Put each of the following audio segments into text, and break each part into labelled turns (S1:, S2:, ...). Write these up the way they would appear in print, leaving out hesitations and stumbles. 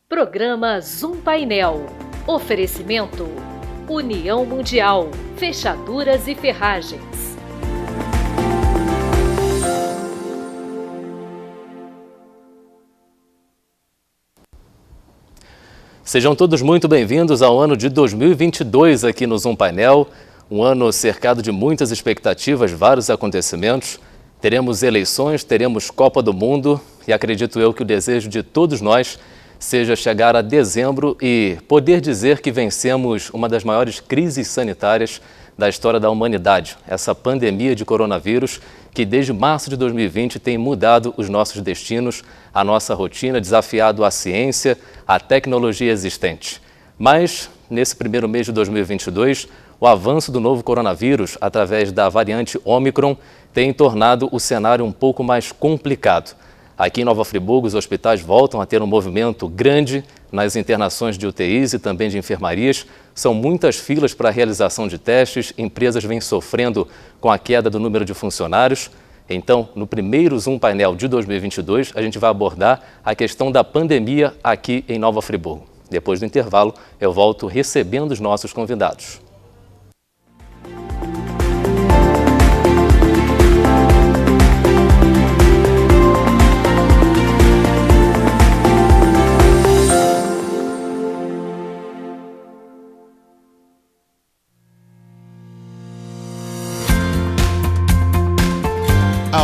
S1: Programa Zoom Painel. Oferecimento: União Mundial, Fechaduras e Ferragens.
S2: Sejam todos muito bem-vindos ao ano de 2022 aqui no Zoom Painel. Um ano cercado de muitas expectativas, vários acontecimentos. Teremos eleições, teremos Copa do Mundo e acredito eu que o desejo de todos nós seja chegar a dezembro e poder dizer que vencemos uma das maiores crises sanitárias da história da humanidade. Essa pandemia de coronavírus que desde março de 2020 tem mudado os nossos destinos, a nossa rotina, desafiado a ciência, a tecnologia existente. Mas, nesse primeiro mês de 2022, o avanço do novo coronavírus através da variante Ômicron tem tornado o cenário um pouco mais complicado. Aqui em Nova Friburgo, os hospitais voltam a ter um movimento grande nas internações de UTIs e também de enfermarias. São muitas filas para a realização de testes, empresas vêm sofrendo com a queda do número de funcionários. Então, no primeiro Zoom Painel de 2022, a gente vai abordar a questão da pandemia aqui em Nova Friburgo. Depois do intervalo, eu volto recebendo os nossos convidados.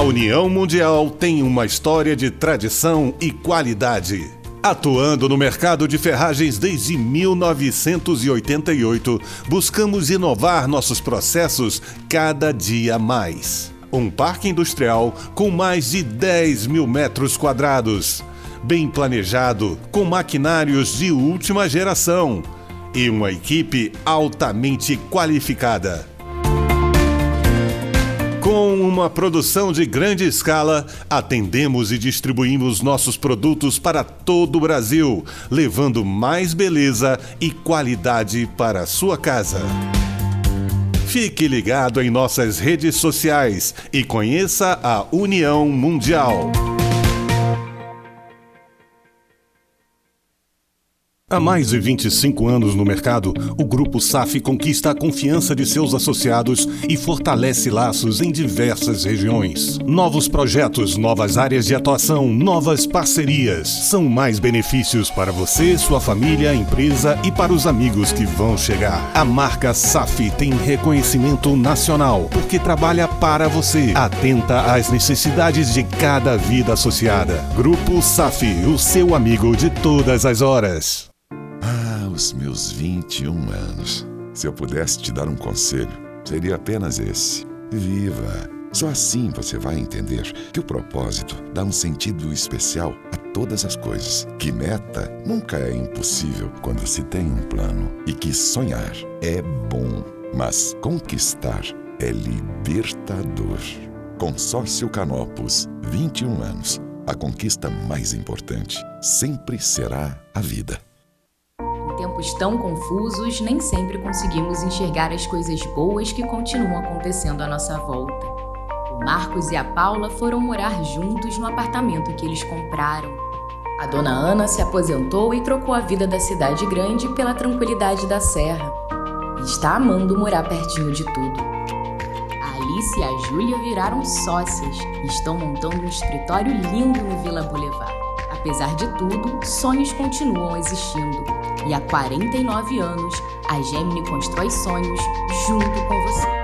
S3: A União Mundial tem uma história de tradição e qualidade. Atuando no mercado de ferragens desde 1988, buscamos inovar nossos processos cada dia mais. Um parque industrial com mais de 10 mil metros quadrados, bem planejado, com maquinários de última geração e uma equipe altamente qualificada. Com uma produção de grande escala, atendemos e distribuímos nossos produtos para todo o Brasil, levando mais beleza e qualidade para a sua casa. Fique ligado em nossas redes sociais e conheça a União Mundial. Há mais de 25 anos no mercado, o Grupo SAF conquista a confiança de seus associados e fortalece laços em diversas regiões. Novos projetos, novas áreas de atuação, novas parcerias. São mais benefícios para você, sua família, empresa e para os amigos que vão chegar. A marca SAF tem reconhecimento nacional, porque trabalha para você. Atenta às necessidades de cada vida associada. Grupo SAF, o seu amigo de todas as horas.
S4: Os meus 21 anos. Se eu pudesse te dar um conselho, seria apenas esse. Viva! Só assim você vai entender que o propósito dá um sentido especial a todas as coisas. Que meta nunca é impossível quando se tem um plano. E que sonhar é bom, mas conquistar é libertador. Consórcio Canopus, 21 anos. A conquista mais importante sempre será a vida.
S5: Em tempos tão confusos, nem sempre conseguimos enxergar as coisas boas que continuam acontecendo à nossa volta. O Marcos e a Paula foram morar juntos no apartamento que eles compraram. A dona Ana se aposentou e trocou a vida da cidade grande pela tranquilidade da serra. E está amando morar pertinho de tudo. A Alice e a Júlia viraram sócias e estão montando um escritório lindo no Vila Boulevard. Apesar de tudo, sonhos continuam existindo. E há 49 anos, a Gemini constrói sonhos junto com você.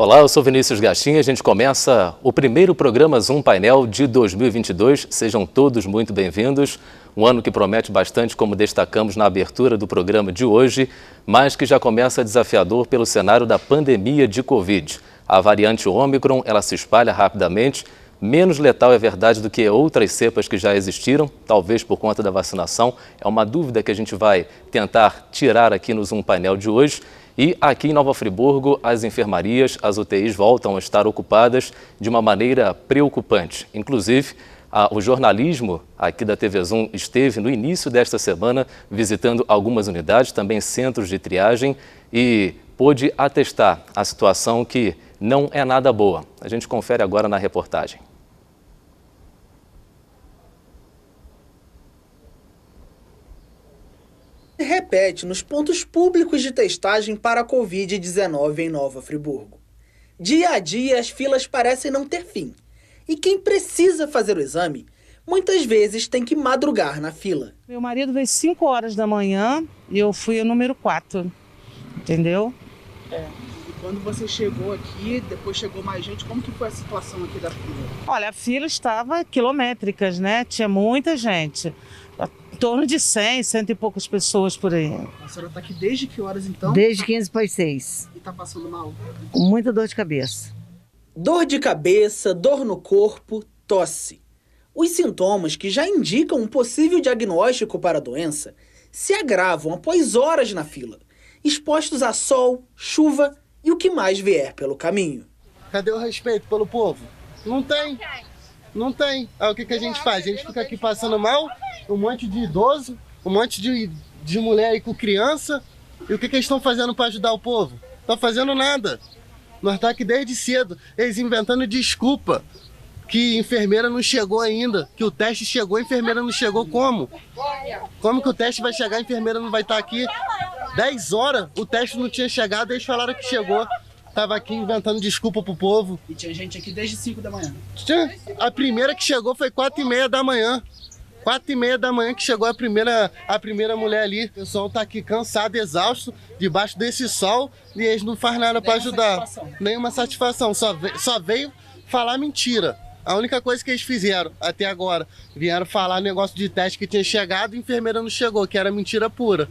S2: Olá, eu sou Vinícius Gastinha. A gente começa o primeiro programa Zoom Painel de 2022. Sejam todos muito bem-vindos. Um ano que promete bastante, como destacamos na abertura do programa de hoje, mas que já começa desafiador pelo cenário da pandemia de Covid. A variante Ômicron, ela se espalha rapidamente, menos letal é verdade do que outras cepas que já existiram, talvez por conta da vacinação. É uma dúvida que a gente vai tentar tirar aqui no Zoom Painel de hoje. E aqui em Nova Friburgo, as enfermarias, as UTIs voltam a estar ocupadas de uma maneira preocupante. Inclusive, O jornalismo aqui da TV Zoom esteve no início desta semana visitando algumas unidades, também centros de triagem, e pôde atestar a situação que não é nada boa. A gente confere agora na reportagem.
S6: Repete nos pontos públicos de testagem para a Covid-19 em Nova Friburgo. Dia a dia, as filas parecem não ter fim. E quem precisa fazer o exame, muitas vezes tem que madrugar na fila.
S7: Meu marido veio 5 horas da manhã e eu fui o número 4, entendeu?
S6: E quando você chegou aqui, depois chegou mais gente, como que foi a situação aqui da fila?
S7: Olha, a fila estava quilométricas, né? Tinha muita gente. Em torno de 100 e poucas pessoas por aí.
S6: A senhora está aqui desde que horas então?
S8: Desde 15 para as 6.
S6: E está passando mal?
S8: Com muita dor de cabeça.
S6: Dor de cabeça, dor no corpo, tosse. Os sintomas que já indicam um possível diagnóstico para a doença se agravam após horas na fila, expostos a sol, chuva e o que mais vier pelo caminho.
S9: Cadê o respeito pelo povo? Não tem. Não tem. Aí o que a gente faz? A gente fica aqui passando mal, um monte de idoso, um monte de mulher aí com criança. E o que eles estão fazendo para ajudar o povo? Não estão fazendo nada. Nós estamos aqui desde cedo, eles inventando desculpa. Que enfermeira não chegou ainda, que o teste chegou, a enfermeira não chegou. Como? Como que o teste vai chegar, a enfermeira não vai estar aqui? 10 horas, o teste não tinha chegado, eles falaram que chegou. Tava aqui inventando desculpa pro povo.
S6: E tinha gente aqui desde 5 da manhã?
S9: A primeira que chegou foi 4h30 da manhã. 4h30 da manhã que chegou a primeira mulher ali. O pessoal tá aqui cansado, exausto, debaixo desse sol, e eles não fazem nada para ajudar. Nenhuma satisfação, só veio falar mentira. A única coisa que eles fizeram até agora, vieram falar negócio de teste que tinha chegado e a enfermeira não chegou, que era mentira pura.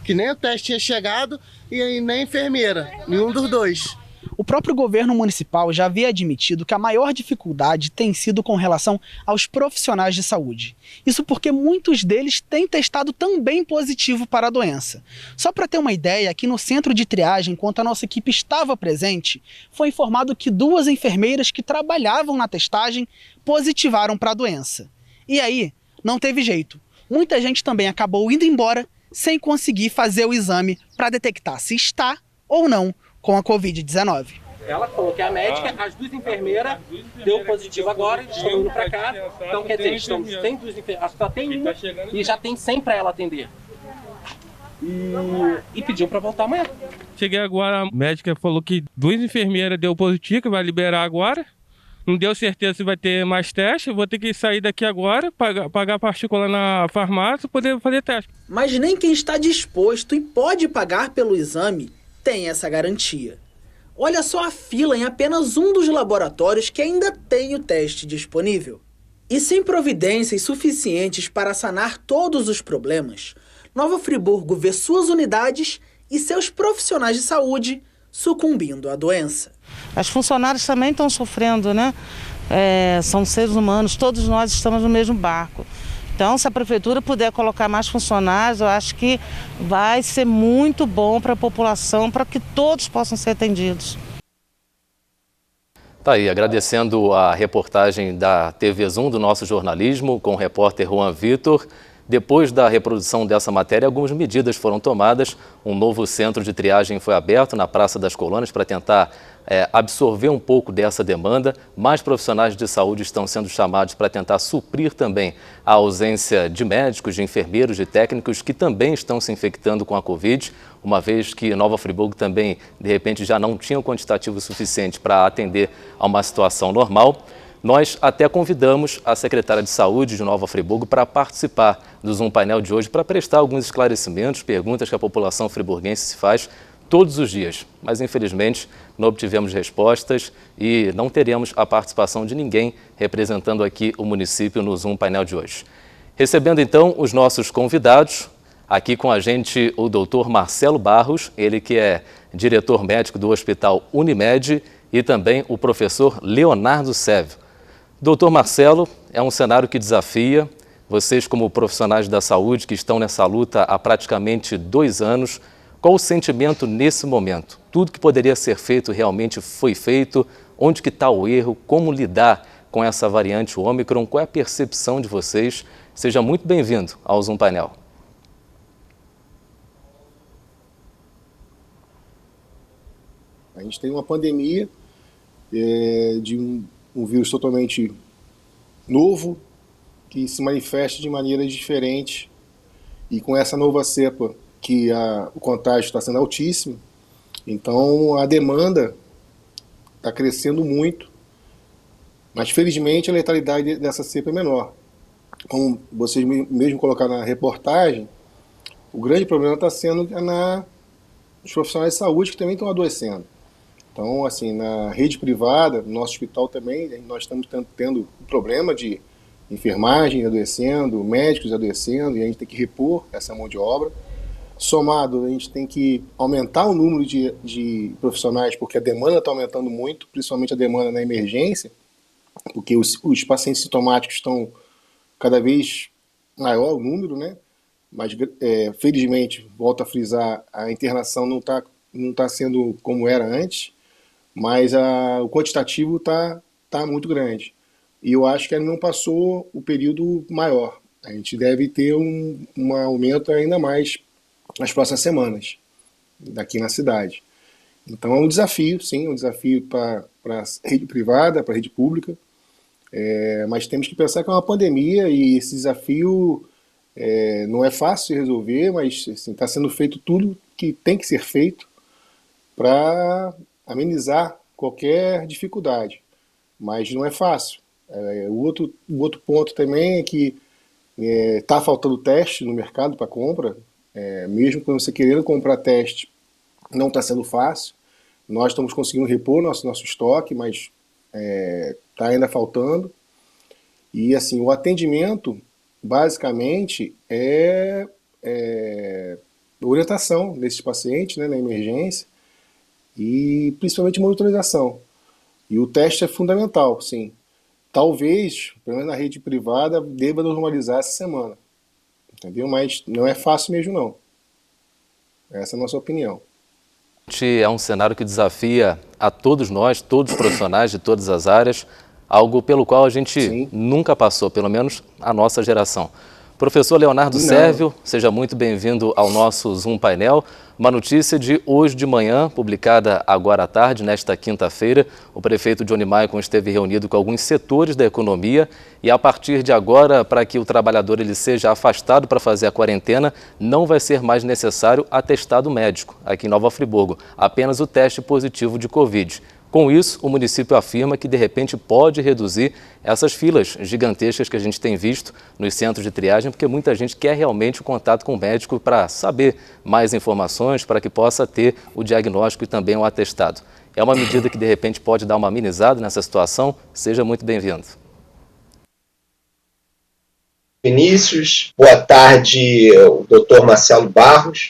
S9: Que nem o teste tinha chegado e nem a enfermeira, nenhum dos dois.
S6: O próprio governo municipal já havia admitido que a maior dificuldade tem sido com relação aos profissionais de saúde. Isso porque muitos deles têm testado também positivo para a doença. Só para ter uma ideia, aqui no centro de triagem, enquanto a nossa equipe estava presente, foi informado que 2 enfermeiras que trabalhavam na testagem positivaram para a doença. E aí, não teve jeito. Muita gente também acabou indo embora sem conseguir fazer o exame para detectar se está ou não com a Covid-19.
S10: Ela falou que a médica, as 2 enfermeiras, deu positivo agora, estão indo para cá. Então, quer dizer, estamos sem 2 enfermeiras, só tem uma e já tem 100 para ela atender. E pediu para voltar amanhã.
S11: Cheguei agora, a médica falou que 2 enfermeiras deu positivo, que vai liberar agora. Não deu certeza se vai ter mais teste, eu vou ter que sair daqui agora, pagar particular na farmácia para poder fazer teste.
S6: Mas nem quem está disposto e pode pagar pelo exame tem essa garantia. Olha só a fila em apenas um dos laboratórios que ainda tem o teste disponível. E sem providências suficientes para sanar todos os problemas, Nova Friburgo vê suas unidades e seus profissionais de saúde sucumbindo à doença.
S7: As funcionárias também estão sofrendo, né? São seres humanos, todos nós estamos no mesmo barco. Então, se a prefeitura puder colocar mais funcionários, eu acho que vai ser muito bom para a população, para que todos possam ser atendidos.
S2: Tá aí, agradecendo a reportagem da TV Zoom do nosso jornalismo com o repórter Juan Vitor. Depois da reprodução dessa matéria, algumas medidas foram tomadas. Um novo centro de triagem foi aberto na Praça das Colônias para tentar absorver um pouco dessa demanda. Mais profissionais de saúde estão sendo chamados para tentar suprir também a ausência de médicos, de enfermeiros, de técnicos que também estão se infectando com a Covid, uma vez que Nova Friburgo também, de repente, já não tinha um quantitativo suficiente para atender a uma situação normal. Nós até convidamos a secretária de Saúde de Nova Friburgo para participar do Zoom Painel de hoje, para prestar alguns esclarecimentos, perguntas que a população friburguense se faz todos os dias. Mas, infelizmente, não obtivemos respostas e não teremos a participação de ninguém representando aqui o município no Zoom Painel de hoje. Recebendo, então, os nossos convidados, aqui com a gente o doutor Marcelo Barros, ele que é diretor médico do Hospital Unimed, e também o professor Leonardo Sérvio. Doutor Marcelo, é um cenário que desafia. Vocês, como profissionais da saúde que estão nessa luta há praticamente 2 anos, qual o sentimento nesse momento? Tudo que poderia ser feito realmente foi feito? Onde que está o erro? Como lidar com essa variante Ômicron. Qual é a percepção de vocês? Seja muito bem-vindo ao Zoom Painel.
S12: A gente tem uma pandemia de um vírus totalmente novo, que se manifesta de maneiras diferentes, e com essa nova cepa que o contágio está sendo altíssimo, então a demanda está crescendo muito, mas felizmente a letalidade dessa cepa é menor. Como vocês mesmo colocaram na reportagem, o grande problema está sendo nos profissionais de saúde que também estão adoecendo. Então, assim, na rede privada, no nosso hospital também, nós estamos tendo um problema de enfermagem adoecendo, médicos adoecendo, e a gente tem que repor essa mão de obra. Somado, a gente tem que aumentar o número de profissionais, porque a demanda está aumentando muito, principalmente a demanda na emergência, porque os pacientes sintomáticos estão cada vez maior o número, né? Mas, felizmente, volto a frisar, a internação não tá sendo como era antes, mas o quantitativo tá muito grande. E eu acho que ele não passou o período maior. A gente deve ter um aumento ainda mais nas próximas semanas, daqui na cidade. Então é um desafio, sim, um desafio para a rede privada, para a rede pública, mas temos que pensar que é uma pandemia e esse desafio não é fácil de resolver, mas está sendo feito tudo que tem que ser feito para amenizar qualquer dificuldade, mas não é fácil. O outro ponto também é que está faltando teste no mercado para compra, mesmo quando você querendo comprar teste, não está sendo fácil. Nós estamos conseguindo repor nosso estoque, mas está ainda faltando. E assim, o atendimento, basicamente, é orientação desses pacientes, né, na emergência, e principalmente monitorização. E o teste é fundamental, sim. Talvez, pelo menos na rede privada, deva normalizar essa semana. Entendeu? Mas não é fácil mesmo, não. Essa é a nossa opinião.
S2: É um cenário que desafia a todos nós, todos os profissionais de todas as áreas, algo pelo qual a gente nunca passou, pelo menos a nossa geração. Professor Leonardo Sérvio, seja muito bem-vindo ao nosso Zoom Painel. Uma notícia de hoje de manhã, publicada agora à tarde, nesta quinta-feira. O prefeito Johnny Maicon esteve reunido com alguns setores da economia e, a partir de agora, para que o trabalhador ele seja afastado para fazer a quarentena, não vai ser mais necessário atestado médico aqui em Nova Friburgo, apenas o teste positivo de Covid. Com isso, o município afirma que, de repente, pode reduzir essas filas gigantescas que a gente tem visto nos centros de triagem, porque muita gente quer realmente o contato com o médico para saber mais informações, para que possa ter o diagnóstico e também o atestado. É uma medida que, de repente, pode dar uma amenizada nessa situação? Seja muito bem-vindo.
S13: Vinícius, boa tarde, o doutor Marcelo Barros.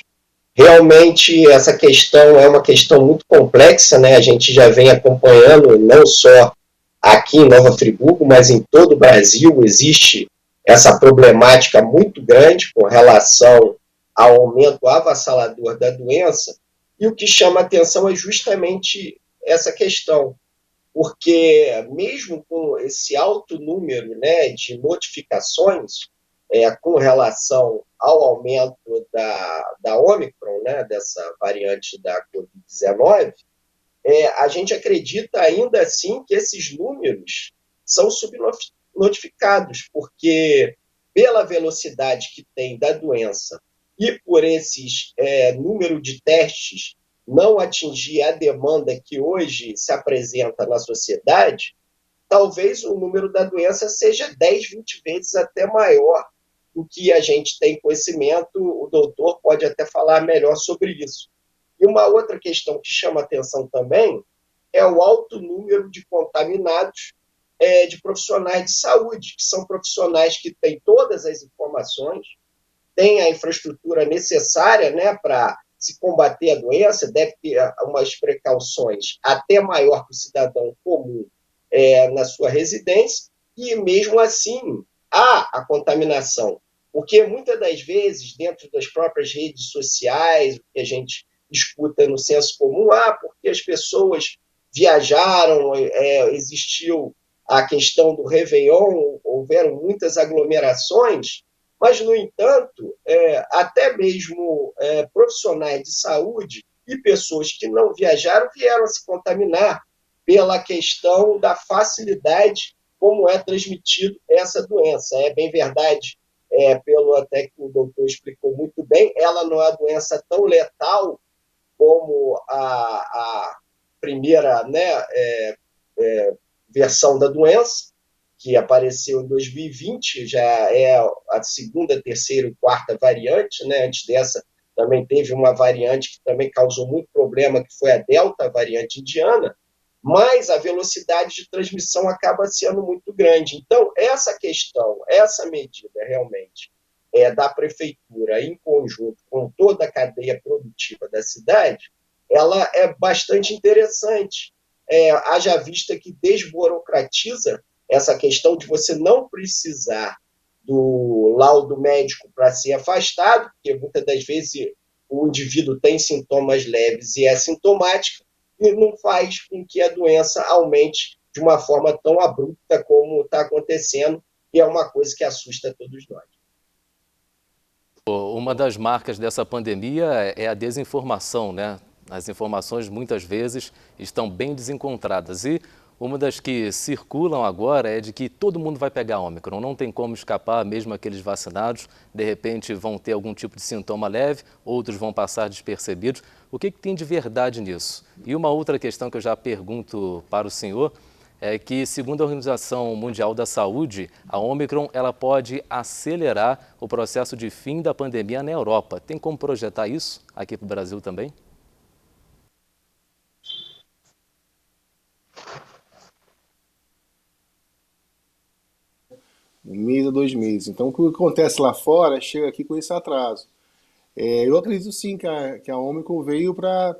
S13: Realmente essa questão é uma questão muito complexa, né? A gente já vem acompanhando, não só aqui em Nova Friburgo, mas em todo o Brasil existe essa problemática muito grande com relação ao aumento avassalador da doença, e o que chama a atenção é justamente essa questão, porque mesmo com esse alto número, né, de notificações com relação ao aumento da Ômicron, né, dessa variante da Covid-19, a gente acredita ainda assim que esses números são subnotificados, porque pela velocidade que tem da doença e por esses número de testes não atingir a demanda que hoje se apresenta na sociedade, talvez o número da doença seja 10, 20 vezes até maior do que a gente tem conhecimento. O doutor pode até falar melhor sobre isso. E uma outra questão que chama atenção também é o alto número de contaminados de profissionais de saúde, que são profissionais que têm todas as informações, têm a infraestrutura necessária, né, para se combater a doença, deve ter umas precauções até maior que o cidadão comum na sua residência, e mesmo assim há a contaminação, porque muitas das vezes dentro das próprias redes sociais, o que a gente escuta no senso comum, porque as pessoas viajaram, existiu a questão do Réveillon, houveram muitas aglomerações, mas, no entanto, até mesmo profissionais de saúde e pessoas que não viajaram vieram a se contaminar pela questão da facilidade como é transmitido essa doença. É bem verdade, pelo até que o doutor explicou muito bem, ela não é uma doença tão letal como a primeira, né, versão da doença, que apareceu em 2020, já é a segunda, terceira e quarta variante, né? Antes dessa também teve uma variante que também causou muito problema, que foi a Delta, a variante indiana, mas a velocidade de transmissão acaba sendo muito grande. Então, essa questão, essa medida realmente da prefeitura, em conjunto com toda a cadeia produtiva da cidade, ela é bastante interessante, haja vista que desburocratiza essa questão de você não precisar do laudo médico para ser afastado, porque muitas das vezes o indivíduo tem sintomas leves e é sintomático, e não faz com que a doença aumente de uma forma tão abrupta como está acontecendo, e é uma coisa que assusta todos nós.
S2: Uma das marcas dessa pandemia é a desinformação, né? As informações muitas vezes estão bem desencontradas e uma das que circulam agora é de que todo mundo vai pegar Ômicron, não tem como escapar, mesmo aqueles vacinados, de repente vão ter algum tipo de sintoma leve, outros vão passar despercebidos. O que tem de verdade nisso? E uma outra questão que eu já pergunto para o senhor é que, segundo a Organização Mundial da Saúde, a Ômicron ela pode acelerar o processo de fim da pandemia na Europa. Tem como projetar isso aqui para o Brasil também?
S12: Um mês a 2 meses. Então, o que acontece lá fora chega aqui com esse atraso. Eu acredito sim que a Ômicron veio para,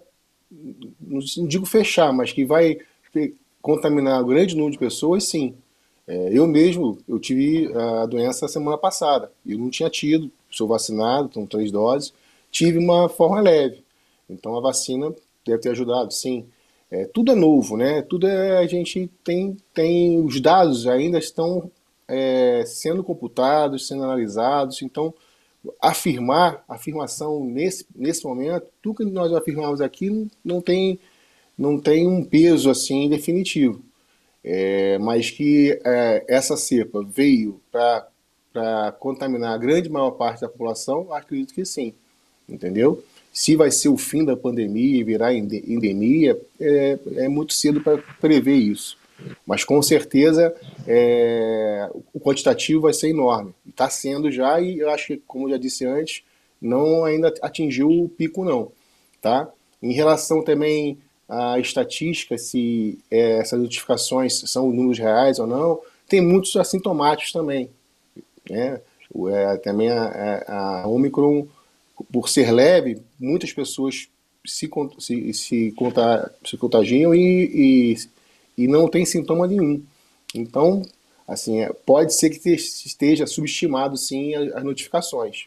S12: não digo fechar, mas que vai contaminar um grande número de pessoas, sim. Eu mesmo, eu tive a doença semana passada. Eu não tinha tido, sou vacinado, com 3 doses, tive uma forma leve. Então, a vacina deve ter ajudado, sim. Tudo é novo, né? A gente tem os dados ainda estão sendo computados, sendo analisados. Então, afirmação nesse momento, tudo que nós afirmamos aqui não tem um peso assim definitivo. Mas que essa cepa veio para contaminar a grande maior parte da população, acredito que sim, entendeu? Se vai ser o fim da pandemia e virar endemia, é muito cedo para prever isso. Mas com certeza o quantitativo vai ser enorme. Está sendo já, e eu acho que, como eu já disse antes, não ainda atingiu o pico não. Tá? Em relação também à estatística, se essas notificações são números reais ou não, tem muitos assintomáticos também. Né? Também a Ômicron, por ser leve, muitas pessoas se contagiam e não tem sintoma nenhum. Então, assim, pode ser que esteja subestimado, sim, as notificações.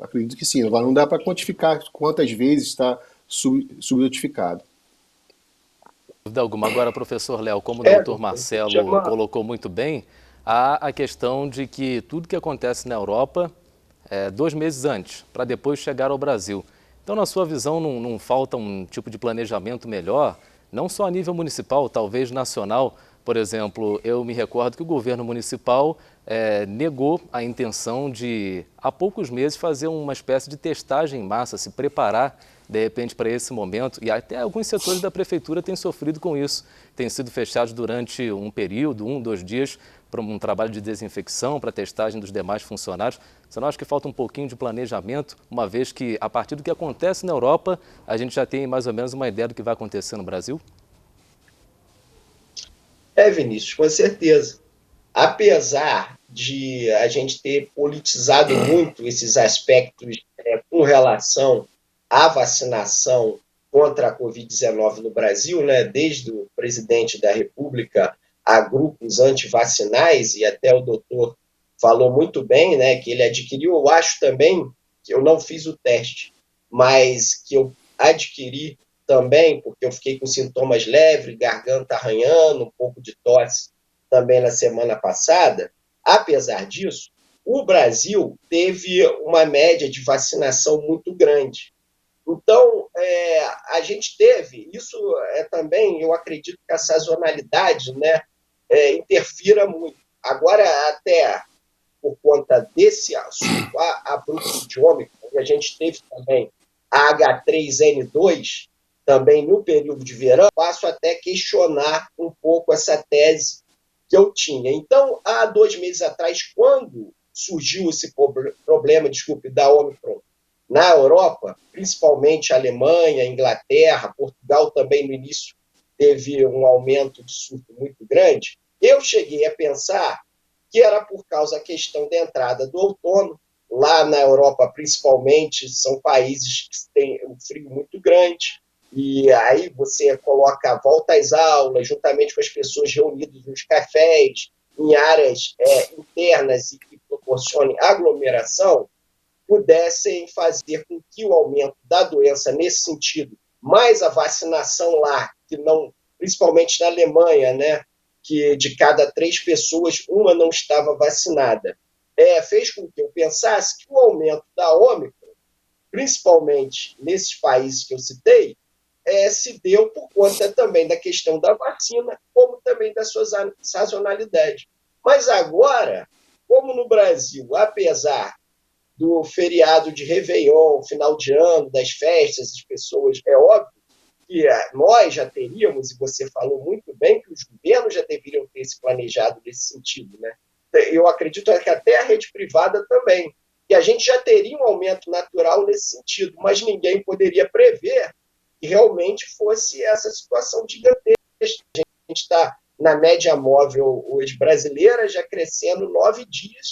S12: Acredito que sim. Não dá para quantificar quantas vezes está subnotificado.
S2: Dúvida alguma. Agora, professor Léo, como o doutor Marcelo colocou muito bem, há a questão de que tudo que acontece na Europa 2 meses antes, para depois chegar ao Brasil. Então, na sua visão, não falta um tipo de planejamento melhor, não só a nível municipal, talvez nacional? Por exemplo, eu me recordo que o governo municipal negou a intenção de, há poucos meses, fazer uma espécie de testagem em massa, se preparar, de repente, para esse momento. E até alguns setores da prefeitura têm sofrido com isso. Têm sido fechados durante um período, 1, 2 dias, para um trabalho de desinfecção, para testagem dos demais funcionários. Você não acha que falta um pouquinho de planejamento, uma vez que, a partir do que acontece na Europa, a gente já tem mais ou menos uma ideia do que vai acontecer no Brasil?
S13: Vinícius, com certeza. Apesar de a gente ter politizado muito esses aspectos com relação à vacinação contra a Covid-19 no Brasil, né, desde o presidente da República a grupos antivacinais, e até o doutor falou muito bem, né, que ele adquiriu, eu acho também, que eu não fiz o teste, mas que eu adquiri também, porque eu fiquei com sintomas leves, garganta arranhando, um pouco de tosse também na semana passada, apesar disso, o Brasil teve uma média de vacinação muito grande. Então, a gente teve, isso também, eu acredito que a sazonalidade, né, interfira muito. Agora, até por conta desse assunto abrupto de Ômicron, e a gente teve também a H3N2, também no período de verão, passo até questionar um pouco essa tese que eu tinha. Então, há 2 meses atrás, quando surgiu esse problema, da Ômicron na Europa, principalmente a Alemanha, a Inglaterra, Portugal também no início teve um aumento de surto muito grande, eu cheguei a pensar que era por causa da questão da entrada do outono. Lá na Europa, principalmente, são países que têm um frio muito grande, e aí você coloca a volta às aulas, juntamente com as pessoas reunidas nos cafés, em áreas internas e que proporcionem aglomeração, pudessem fazer com que o aumento da doença nesse sentido, mais a vacinação lá, que não, principalmente na Alemanha, né, que de cada 3 pessoas, uma não estava vacinada, fez com que eu pensasse que o aumento da Ômicron, principalmente nesses países que eu citei, se deu por conta também da questão da vacina, como também da sua sazonalidade. Mas agora, como no Brasil, apesar do feriado de Réveillon, final de ano, das festas, as pessoas, é óbvio que nós já teríamos, e você falou muito bem, que os governos já deveriam ter se planejado nesse sentido, né? Eu acredito que até a rede privada também, que a gente já teria um aumento natural nesse sentido, mas ninguém poderia prever que realmente fosse essa situação gigantesca. A gente está na média móvel hoje brasileira já crescendo 9 dias,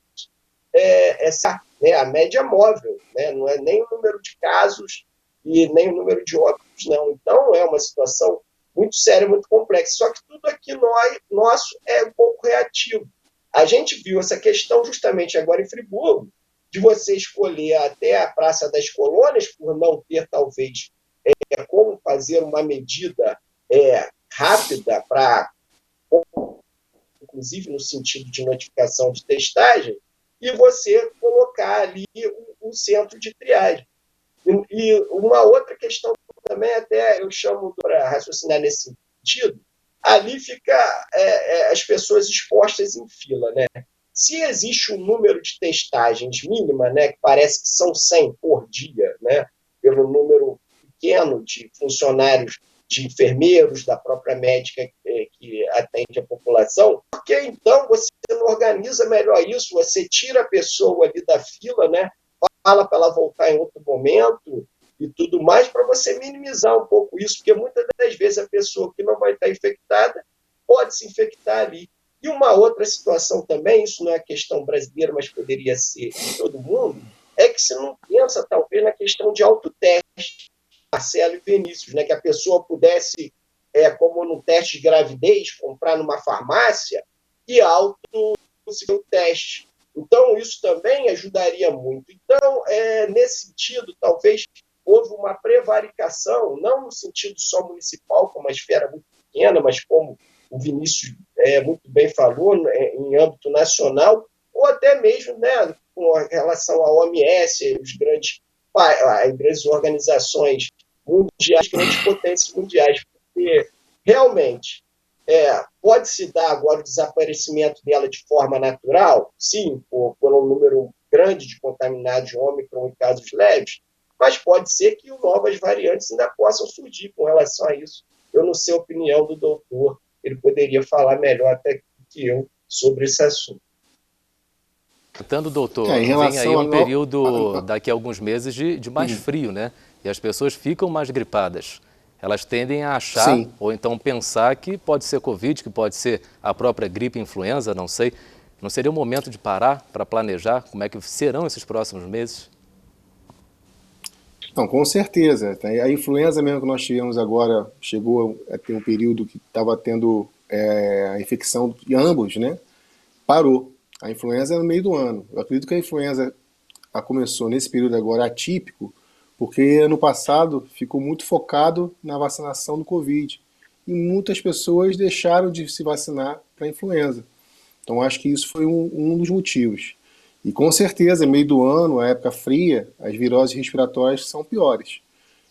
S13: a média móvel, né? Não é nem o número de casos e nem o número de óbitos, não. Então, é uma situação muito séria, muito complexa. Só que tudo aqui nosso é um pouco reativo. A gente viu essa questão justamente agora em Friburgo, de você escolher até a Praça das Colônias, por não ter, talvez, como fazer uma medida rápida para, inclusive no sentido de notificação de testagem, e você colocar ali um centro de triagem. E uma outra questão também, até eu chamo para raciocinar nesse sentido, ali fica as pessoas expostas em fila, né? Se existe um número de testagens mínima, né, que parece que são 100 por dia, né, pelo número pequeno de funcionários, de enfermeiros, da própria médica que atende a população, porque então você não organiza melhor isso, você tira a pessoa ali da fila, né, fala para ela voltar em outro momento e tudo mais, para você minimizar um pouco isso, porque muitas das vezes a pessoa que não vai estar infectada pode se infectar ali. E uma outra situação também, isso não é questão brasileira, mas poderia ser em todo mundo, é que se não pensa, talvez, na questão de autoteste, Marcelo e Vinícius, né, que a pessoa pudesse, como no teste de gravidez, comprar numa farmácia e o teste. Então, isso também ajudaria muito. Então, nesse sentido, talvez houve uma prevaricação, não no sentido só municipal, como uma esfera muito pequena, mas como o Vinícius muito bem falou, em âmbito nacional, ou até mesmo, né, com relação à OMS, as grandes organizações mundiais, grandes potências mundiais, porque realmente pode-se dar agora o desaparecimento dela de forma natural, sim, por um número grande de contaminados de Ômicron e casos leves, mas pode ser que novas variantes ainda possam surgir com relação a isso. Eu não sei a opinião do doutor, ele poderia falar melhor até que eu sobre esse assunto.
S2: Portanto, doutor, vem aí um período, daqui a alguns meses, de mais frio, né? E as pessoas ficam mais gripadas. Elas tendem a achar, ou então pensar que pode ser Covid, que pode ser a própria gripe influenza, não sei. Não seria o momento de parar para planejar como é que serão esses próximos meses?
S12: Não, com certeza. A influenza mesmo que nós tivemos agora, chegou a ter um período que estava tendo a infecção de ambos, né? Parou. A influenza é no meio do ano. Eu acredito que a influenza começou nesse período agora atípico, porque ano passado ficou muito focado na vacinação do Covid. e muitas pessoas deixaram de se vacinar para a influenza. Então, acho que isso foi um dos motivos. E com certeza, meio do ano, a época fria, as viroses respiratórias são piores.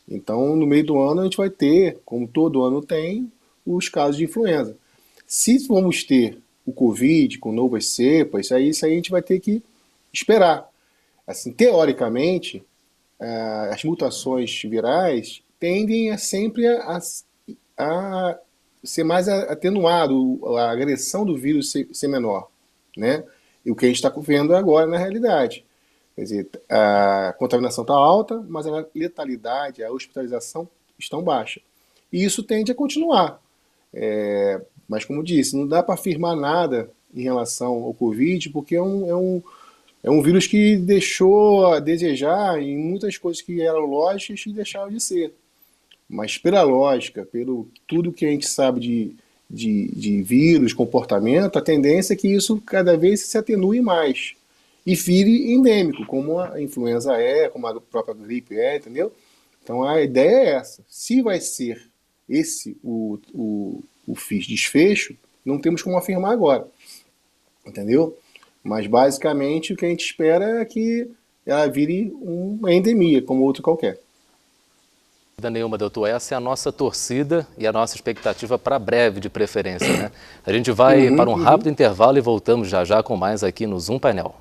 S12: Então, no meio do ano, a gente vai ter, como todo ano tem, os casos de influenza. Se vamos ter o Covid com novas cepas, isso aí a gente vai ter que esperar. Assim, teoricamente, as mutações virais tendem a sempre a ser mais atenuado, a agressão do vírus ser menor, né? E o que a gente está vendo agora na realidade. Quer dizer, a contaminação está alta, mas a letalidade, a hospitalização estão baixa. E isso tende a continuar. Mas, como disse, não dá para afirmar nada em relação ao Covid, porque é um vírus que deixou a desejar em muitas coisas que eram lógicas e deixaram de ser. Mas pela lógica, pelo tudo que a gente sabe de vírus, comportamento, a tendência é que isso cada vez se atenue mais e vire endêmico, como a influenza como a própria gripe entendeu? Então a ideia é essa. Se vai ser esse o desfecho, não temos como afirmar agora, entendeu? Mas basicamente o que a gente espera é que ela vire uma endemia, como outro qualquer.
S2: Nenhuma, doutor, essa é a nossa torcida e a nossa expectativa para breve, de preferência, né? A gente vai para um rápido intervalo e voltamos já já com mais aqui no Zoom Painel.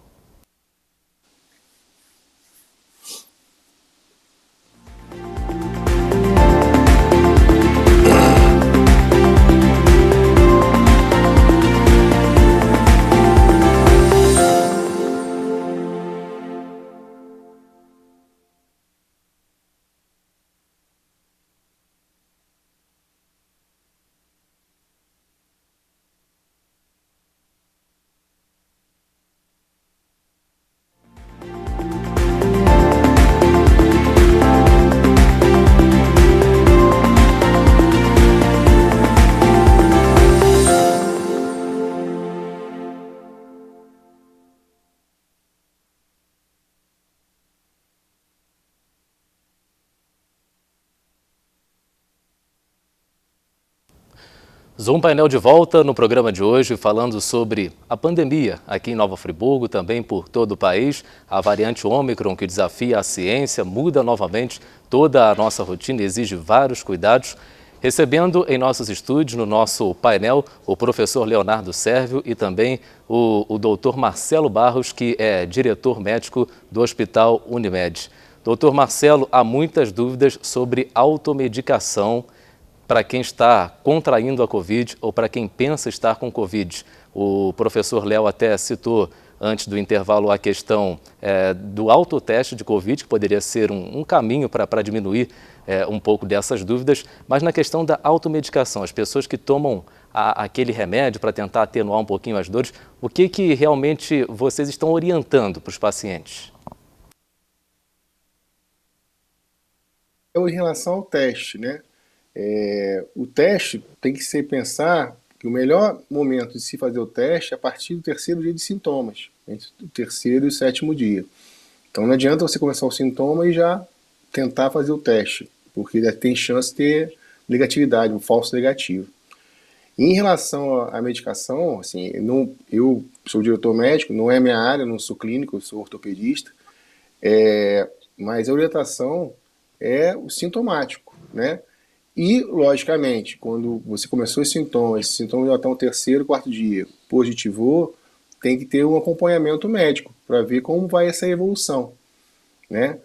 S2: Zoom Painel de volta no programa de hoje, falando sobre a pandemia aqui em Nova Friburgo, também por todo o país. A variante Ômicron, que desafia a ciência, muda novamente toda a nossa rotina e exige vários cuidados. Recebendo em nossos estúdios, no nosso painel, o professor Leonardo Sérvio e também o doutor Marcelo Barros, que é diretor médico do Hospital Unimed. Doutor Marcelo, há muitas dúvidas sobre automedicação para quem está contraindo a Covid ou para quem pensa estar com Covid. O professor Léo até citou antes do intervalo a questão do autoteste de Covid, que poderia ser um caminho para diminuir um pouco dessas dúvidas, mas na questão da automedicação, as pessoas que tomam aquele remédio para tentar atenuar um pouquinho as dores, o que realmente vocês estão orientando para os pacientes?
S12: Em relação ao teste, né? O teste tem que se pensar que o melhor momento de se fazer o teste é a partir do 3º dia de sintomas, entre o 3º e o 7º dia. Então não adianta você começar o sintoma e já tentar fazer o teste, porque tem chance de ter negatividade, um falso negativo. Em relação à medicação, assim, eu sou diretor médico, não é minha área, não sou clínico, eu sou ortopedista, mas a orientação é o sintomático, né? E, logicamente, quando você começou esse sintoma já está no 3º, 4º dia, positivou, tem que ter um acompanhamento médico para ver como vai essa evolução, né?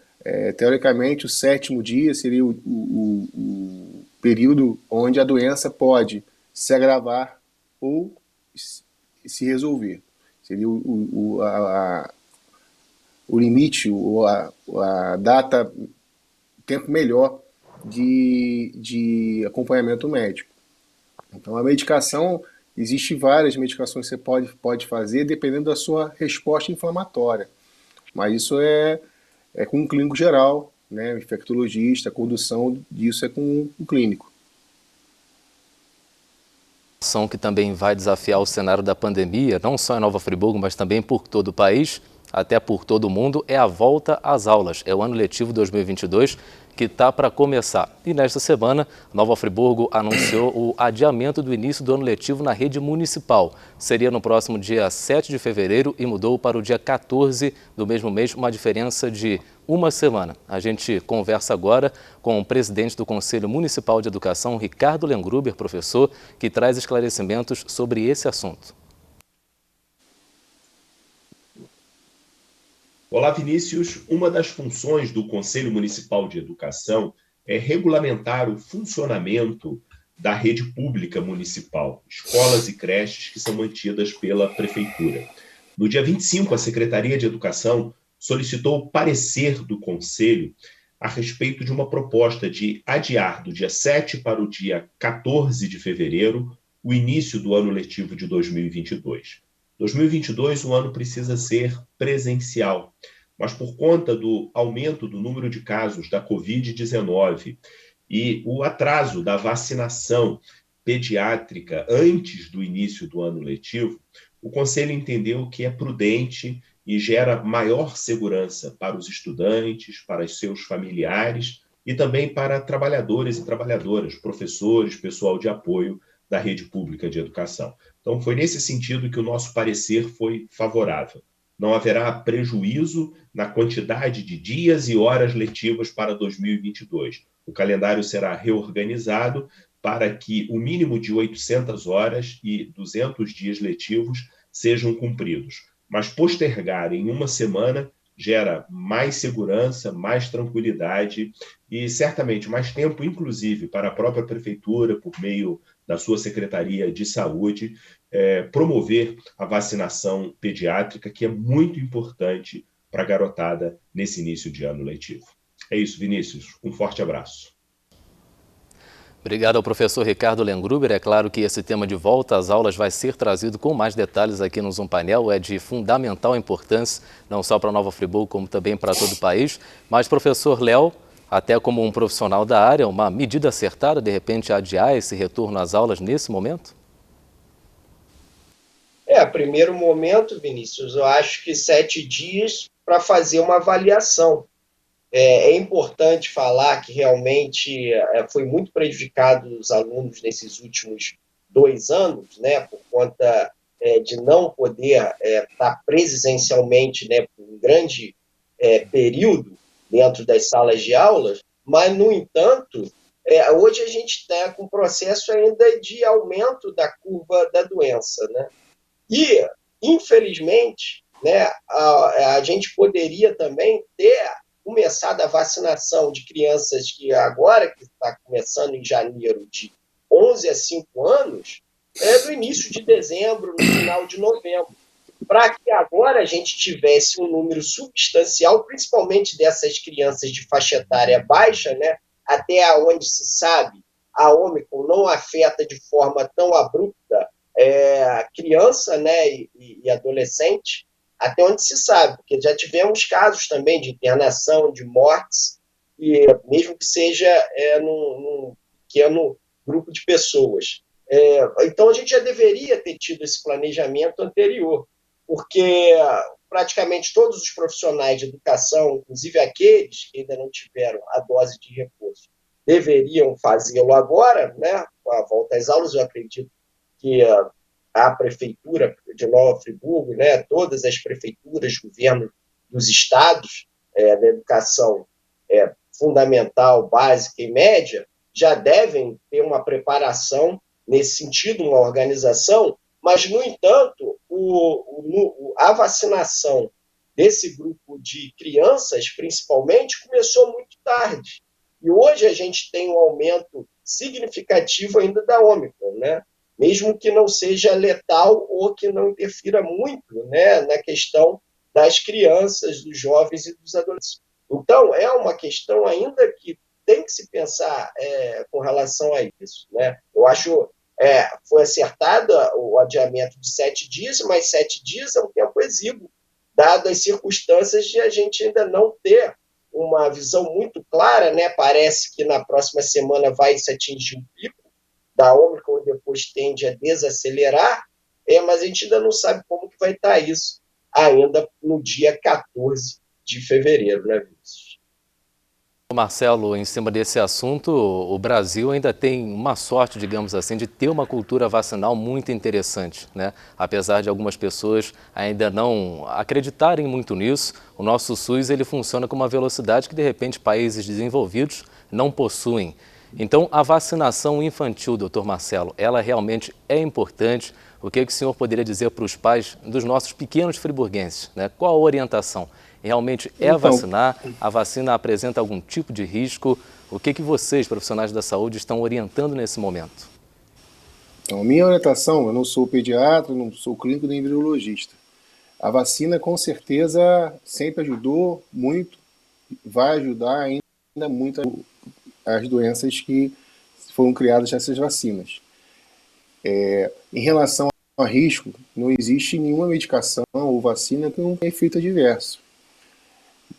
S12: Teoricamente, o 7º dia seria o período onde a doença pode se agravar ou se resolver. Seria o limite, ou a data, o tempo melhor de acompanhamento médico. Então a medicação, existe várias medicações que você pode fazer dependendo da sua resposta inflamatória, mas isso é com um clínico geral, né, infectologista, a condução disso é com o clínico.
S2: Que também vai desafiar o cenário da pandemia, não só em Nova Friburgo, mas também por todo o país, até por todo o mundo, é a volta às aulas. É o ano letivo 2022 que está para começar. E nesta semana, Nova Friburgo anunciou o adiamento do início do ano letivo na rede municipal. Seria no próximo dia 7 de fevereiro e mudou para o dia 14 do mesmo mês, uma diferença de uma semana. A gente conversa agora com o presidente do Conselho Municipal de Educação, Ricardo Lengruber, professor, que traz esclarecimentos sobre esse assunto.
S14: Olá, Vinícius. Uma das funções do Conselho Municipal de Educação é regulamentar o funcionamento da rede pública municipal, escolas e creches que são mantidas pela Prefeitura. No dia 25, a Secretaria de Educação solicitou o parecer do Conselho a respeito de uma proposta de adiar do dia 7 para o dia 14 de fevereiro o início do ano letivo de 2022. 2022, o ano precisa ser presencial, mas por conta do aumento do número de casos da Covid-19 e o atraso da vacinação pediátrica antes do início do ano letivo, o Conselho entendeu que é prudente e gera maior segurança para os estudantes, para os seus familiares e também para trabalhadores e trabalhadoras, professores, pessoal de apoio da rede pública de educação. Então, foi nesse sentido que o nosso parecer foi favorável. Não haverá prejuízo na quantidade de dias e horas letivas para 2022. O calendário será reorganizado para que o mínimo de 800 horas e 200 dias letivos sejam cumpridos. Mas postergar em uma semana gera mais segurança, mais tranquilidade e certamente mais tempo, inclusive, para a própria Prefeitura, por meio da sua Secretaria de Saúde, promover a vacinação pediátrica, que é muito importante para a garotada nesse início de ano letivo. É isso, Vinícius. Um forte abraço.
S2: Obrigado ao professor Ricardo Lengruber. É claro que esse tema de volta às aulas vai ser trazido com mais detalhes aqui no Zoom Painel. É de fundamental importância, não só para Nova Friburgo, como também para todo o país. Mas, professor Léo, até como um profissional da área, uma medida acertada, de repente, adiar esse retorno às aulas nesse momento?
S13: Primeiro momento, Vinícius, eu acho que 7 dias para fazer uma avaliação. É importante falar que realmente foi muito prejudicado os alunos nesses últimos 2 anos, né, por conta de não poder estar presencialmente, né, por um grande período dentro das salas de aulas, mas, no entanto, hoje a gente está com um processo ainda de aumento da curva da doença, né? E, infelizmente, né, a gente poderia também ter começado a vacinação de crianças que agora, que está começando em janeiro, de 11 a 5 anos, no início de dezembro, no final de novembro, para que agora a gente tivesse um número substancial, principalmente dessas crianças de faixa etária baixa, né, até onde se sabe, a Ômicron não afeta de forma tão abrupta criança, né, e adolescente, até onde se sabe, porque já tivemos casos também de internação, de mortes, e mesmo que seja num pequeno grupo de pessoas. Então, a gente já deveria ter tido esse planejamento anterior, porque praticamente todos os profissionais de educação, inclusive aqueles que ainda não tiveram a dose de reforço, deveriam fazê-lo agora, né, com a volta às aulas. Eu acredito que a Prefeitura de Nova Friburgo, né, todas as prefeituras, governos dos estados da educação fundamental, básica e média, já devem ter uma preparação nesse sentido, uma organização, mas, no entanto, a vacinação desse grupo de crianças, principalmente, começou muito tarde. E hoje a gente tem um aumento significativo ainda da Ômicron, né? Mesmo que não seja letal ou que não interfira muito, né, na questão das crianças, dos jovens e dos adolescentes. Então, é uma questão ainda que tem que se pensar com relação a isso, né? Eu acho foi acertado o adiamento de 7 dias, mas 7 dias é um tempo exíguo, dadas as circunstâncias de a gente ainda não ter uma visão muito clara, né? Parece que na próxima semana vai se atingir um pico da Ômicron e depois tende a desacelerar, mas a gente ainda não sabe como que vai estar isso ainda no dia 14 de fevereiro, né, Vinícius?
S2: Marcelo, em cima desse assunto, o Brasil ainda tem uma sorte, digamos assim, de ter uma cultura vacinal muito interessante, né? Apesar de algumas pessoas ainda não acreditarem muito nisso, o nosso SUS ele funciona com uma velocidade que, de repente, países desenvolvidos não possuem. Então, a vacinação infantil, doutor Marcelo, ela realmente é importante. O que o senhor poderia dizer para os pais dos nossos pequenos friburguenses, né? Qual a orientação? Realmente é vacinar? A vacina apresenta algum tipo de risco? O que vocês, profissionais da saúde, estão orientando nesse momento?
S12: Então, a minha orientação, eu não sou pediatra, não sou clínico nem virologista. A vacina, com certeza, sempre ajudou muito, vai ajudar ainda muito as doenças que foram criadas nessas vacinas. Em relação ao risco, não existe nenhuma medicação ou vacina que não tenha efeito adverso.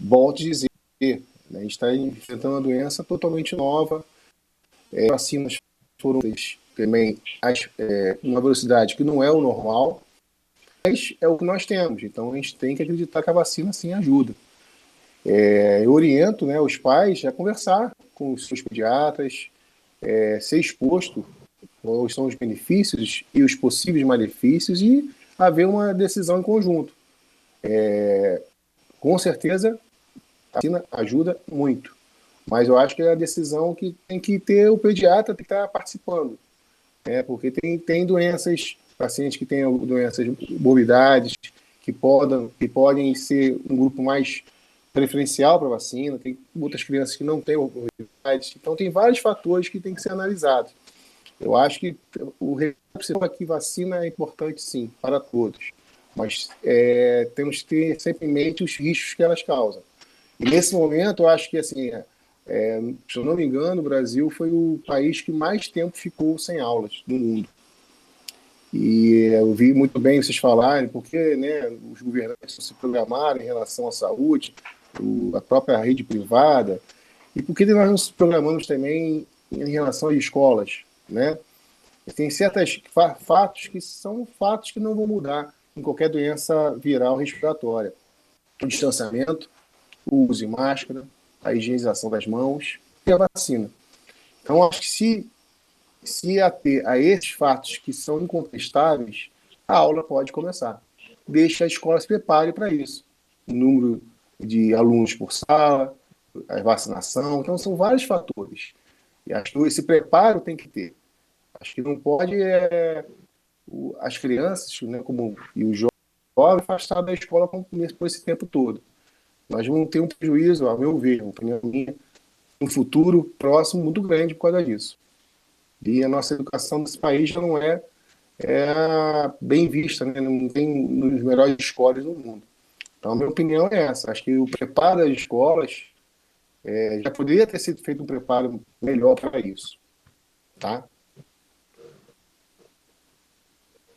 S12: Volto a dizer, a gente está enfrentando uma doença totalmente nova, vacinas foram também uma velocidade que não é o normal, mas é o que nós temos, então a gente tem que acreditar que a vacina sim ajuda. Eu oriento, né, os pais a conversar com os seus pediatras, ser exposto quais são os benefícios e os possíveis malefícios e haver uma decisão em conjunto. Com certeza, a vacina ajuda muito, mas eu acho que é a decisão que tem que ter o pediatra que está participando, porque tem doenças, pacientes que têm doenças, morbidades, que podem ser um grupo mais preferencial para a vacina, tem muitas crianças que não têm morbidades, então tem vários fatores que tem que ser analisados. Eu acho que o recado aqui, vacina é importante sim, para todos, mas temos que ter sempre em mente os riscos que elas causam. E nesse momento, eu acho que, assim, se eu não me engano, o Brasil foi o país que mais tempo ficou sem aulas no mundo. E eu vi muito bem vocês falarem, porque, né, os governantes se programaram em relação à saúde, a própria rede privada, e por que nós não se programamos também em relação às escolas, né? Tem certos fatos que são fatos que não vão mudar em qualquer doença viral respiratória. O distanciamento, o uso de máscara, a higienização das mãos e a vacina. Então, acho que se ater a esses fatos que são incontestáveis, a aula pode começar. Deixe a escola se prepare para isso. O número de alunos por sala, a vacinação, então são vários fatores. E acho que esse preparo tem que ter. Acho que não pode as crianças, né, e os jovens afastados da escola por esse tempo todo. Nós vamos ter um prejuízo, a meu ver, uma opinião minha, um futuro próximo muito grande por causa disso. E a nossa educação desse país já não é bem vista, né? Não tem nos melhores escolas do mundo. Então, a minha opinião é essa. Acho que o preparo das escolas já poderia ter sido feito um preparo melhor para isso. Tá?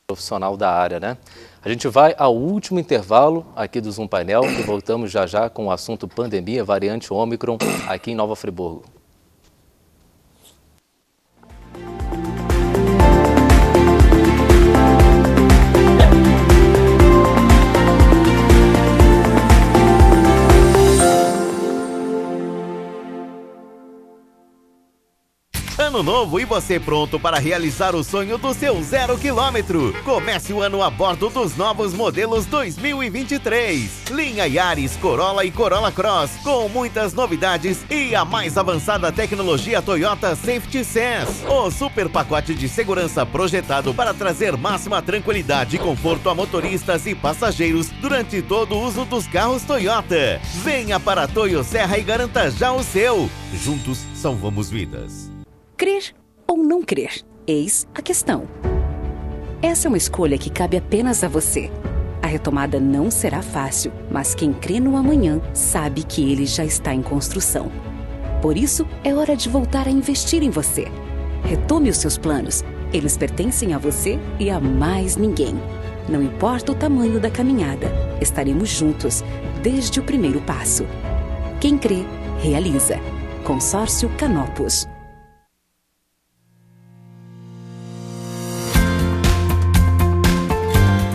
S2: Profissional da área, né? A gente vai ao último intervalo aqui do Zoom Painel e voltamos já já com o assunto pandemia, variante Ômicron, aqui em Nova Friburgo.
S15: Ano novo e você pronto para realizar o sonho do seu 0 km. Comece o ano a bordo dos novos modelos 2023. Linha Yaris, Corolla e Corolla Cross, com muitas novidades e a mais avançada tecnologia Toyota Safety Sense. O super pacote de segurança projetado para trazer máxima tranquilidade e conforto a motoristas e passageiros durante todo o uso dos carros Toyota. Venha para a Toyo Serra e garanta já o seu. Juntos salvamos vidas.
S16: Crer ou não crer? Eis a questão. Essa é uma escolha que cabe apenas a você. A retomada não será fácil, mas quem crê no amanhã sabe que ele já está em construção. Por isso, é hora de voltar a investir em você. Retome os seus planos. Eles pertencem a você e a mais ninguém. Não importa o tamanho da caminhada, estaremos juntos desde o primeiro passo. Quem crê, realiza. Consórcio Canopus.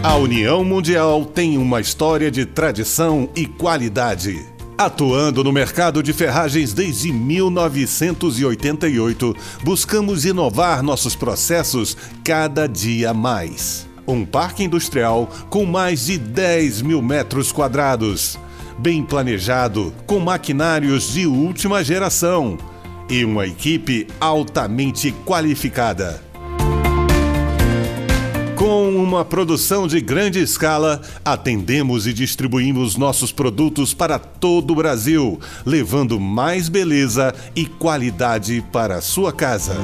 S3: A União Mundial tem uma história de tradição e qualidade. Atuando no mercado de ferragens desde 1988, buscamos inovar nossos processos cada dia mais. Um parque industrial com mais de 10 mil metros quadrados, bem planejado, com maquinários de última geração e uma equipe altamente qualificada. Com uma produção de grande escala, atendemos e distribuímos nossos produtos para todo o Brasil, levando mais beleza e qualidade para a sua casa.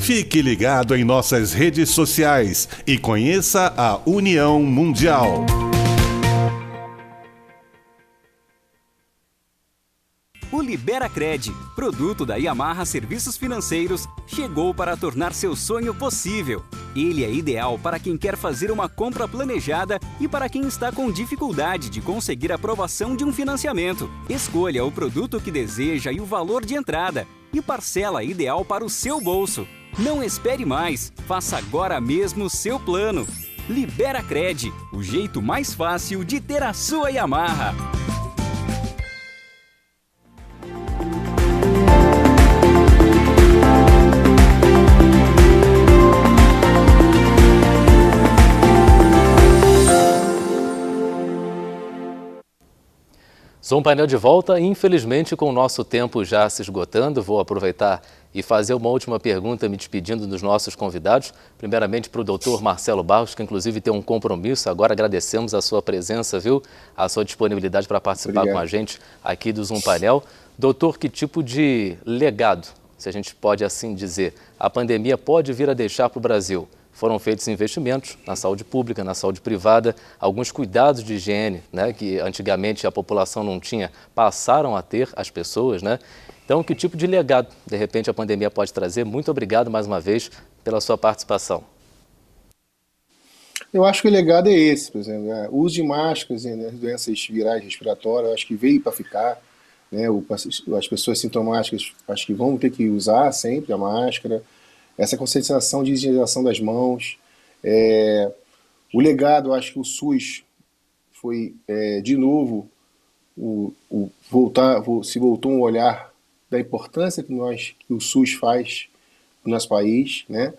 S3: Fique ligado em nossas redes sociais e conheça a União Mundial.
S17: O Liberacred, produto da Yamaha Serviços Financeiros, chegou para tornar seu sonho possível. Ele é ideal para quem quer fazer uma compra planejada e para quem está com dificuldade de conseguir a aprovação de um financiamento. Escolha o produto que deseja e o valor de entrada e parcela ideal para o seu bolso. Não espere mais, faça agora mesmo o seu plano. Liberacred, o jeito mais fácil de ter a sua Yamaha.
S2: Som Painel de volta, infelizmente com o nosso tempo já se esgotando, vou aproveitar e fazer uma última pergunta me despedindo dos nossos convidados. Primeiramente para o doutor Marcelo Barros, que inclusive tem um compromisso, agora agradecemos a sua presença, viu? A sua disponibilidade para participar com a gente aqui do Zoom Painel. Doutor, que tipo de legado, se a gente pode assim dizer, a pandemia pode vir a deixar para o Brasil? Foram feitos investimentos na saúde pública, na saúde privada, alguns cuidados de higiene, né, que antigamente a população não tinha, passaram a ter as pessoas, né? Então, que tipo de legado, de repente, a pandemia pode trazer? Muito obrigado mais uma vez pela sua participação.
S12: Eu acho que o legado é esse, por exemplo, o uso de máscaras nas doenças virais respiratórias, eu acho que veio para ficar, né? As pessoas sintomáticas, acho que vão ter que usar sempre a máscara. Essa conscientização de higienização das mãos. O legado, acho que o SUS foi, de novo, se voltou um olhar da importância que o SUS faz no nosso país, né?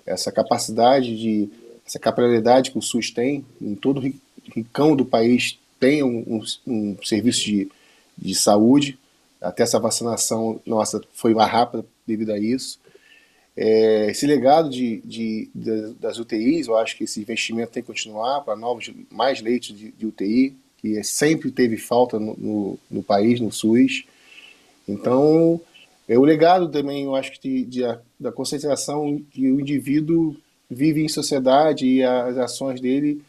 S12: Essa capacidade, essa capilaridade que o SUS tem, em todo o rincão do país tem um serviço de saúde. Até essa vacinação nossa foi mais rápida devido a isso. Esse legado das UTIs, eu acho que esse investimento tem que continuar para mais leitos de UTI, que sempre teve falta no país, no SUS. Então, o legado também, eu acho que da conscientização que o indivíduo vive em sociedade e as ações dele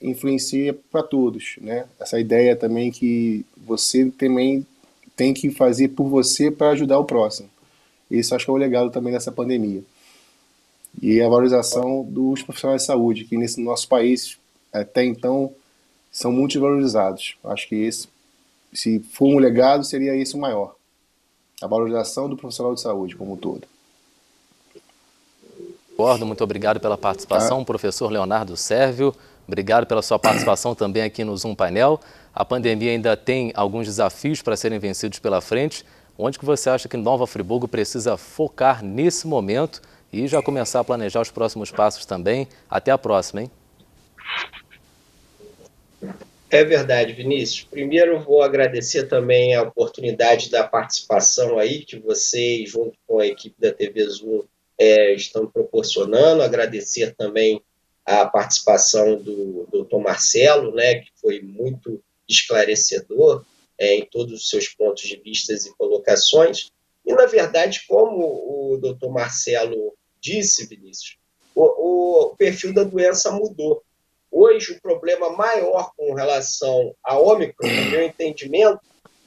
S12: influenciam para todos, né? Essa ideia também que você também tem que fazer por você para ajudar o próximo. Isso acho que é o legado também dessa pandemia. E a valorização dos profissionais de saúde, que nesse nosso país, até então, são muito valorizados. Acho que se for um legado, seria esse o maior. A valorização do profissional de saúde como um todo.
S2: Concordo, muito obrigado pela participação, professor Leonardo Sérvio. Obrigado pela sua participação também aqui no Zoom Painel. A pandemia ainda tem alguns desafios para serem vencidos pela frente. Onde que você acha que Nova Friburgo precisa focar nesse momento e já começar a planejar os próximos passos também? Até a próxima, hein?
S13: É verdade, Vinícius. Primeiro, vou agradecer também a oportunidade da participação aí que vocês, junto com a equipe da TV Zoom, estão proporcionando. Agradecer também a participação do Dr. Marcelo, né, que foi muito esclarecedor em todos os seus pontos de vista e colocações. E, na verdade, como o Dr. Marcelo disse, Vinícius, o perfil da doença mudou. Hoje, o problema maior com relação à Ômicron, no meu entendimento,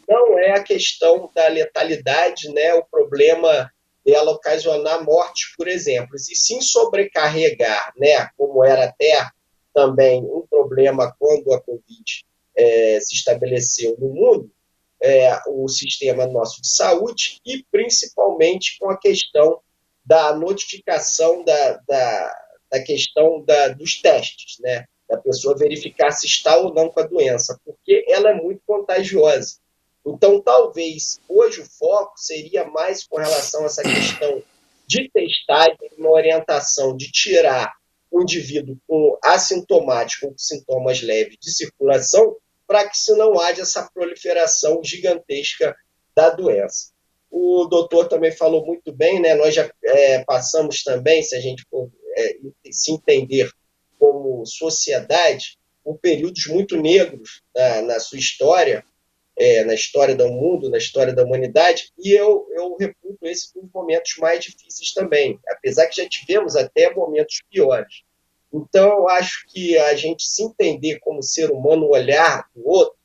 S13: não é a questão da letalidade, né, o problema dela ocasionar morte, por exemplo, e sim sobrecarregar, né, como era até também um problema quando a Covid se estabeleceu no mundo, o sistema nosso de saúde, e principalmente com a questão da notificação da questão dos testes, né? da pessoa verificar se está ou não com a doença, porque ela é muito contagiosa. Então, talvez, hoje o foco seria mais com relação a essa questão de testagem, uma orientação de tirar o indivíduo com assintomático ou com sintomas leves de circulação, para que se não haja essa proliferação gigantesca da doença. O doutor também falou muito bem, né? Nós já passamos também, se a gente for se entender como sociedade, por períodos muito negros na sua história, na história do mundo, na história da humanidade, e eu reputo esse dos momentos mais difíceis também, apesar que já tivemos até momentos piores. Então, eu acho que a gente se entender como ser humano, o olhar do outro,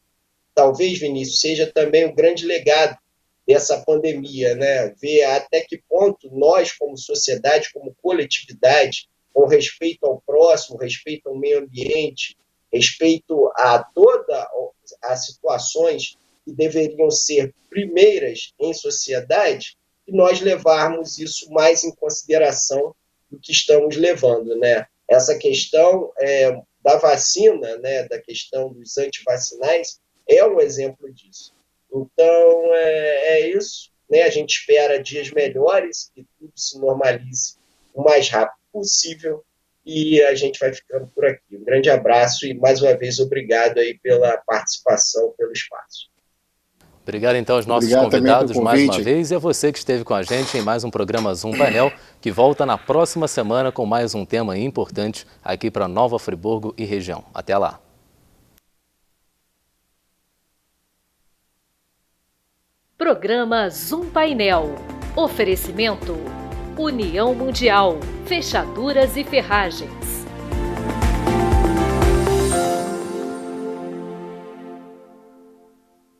S13: talvez, Vinícius, seja também um grande legado dessa pandemia, né? Ver até que ponto nós, como sociedade, como coletividade, com respeito ao próximo, respeito ao meio ambiente, respeito a todas as situações que deveriam ser primeiras em sociedade, e nós levarmos isso mais em consideração do que estamos levando, né? Essa questão da vacina, né, da questão dos antivacinais, é um exemplo disso. Então, é isso, né? A gente espera dias melhores, que tudo se normalize o mais rápido possível, e a gente vai ficando por aqui. Um grande abraço e, mais uma vez, obrigado aí pela participação, pelo espaço.
S2: Obrigado, então, aos nossos convidados mais uma vez e a você que esteve com a gente em mais um programa Zoom Painel, que volta na próxima semana com mais um tema importante aqui para Nova Friburgo e região. Até lá.
S1: Programa Zoom Painel. Oferecimento: União Mundial, Fechaduras e Ferragens.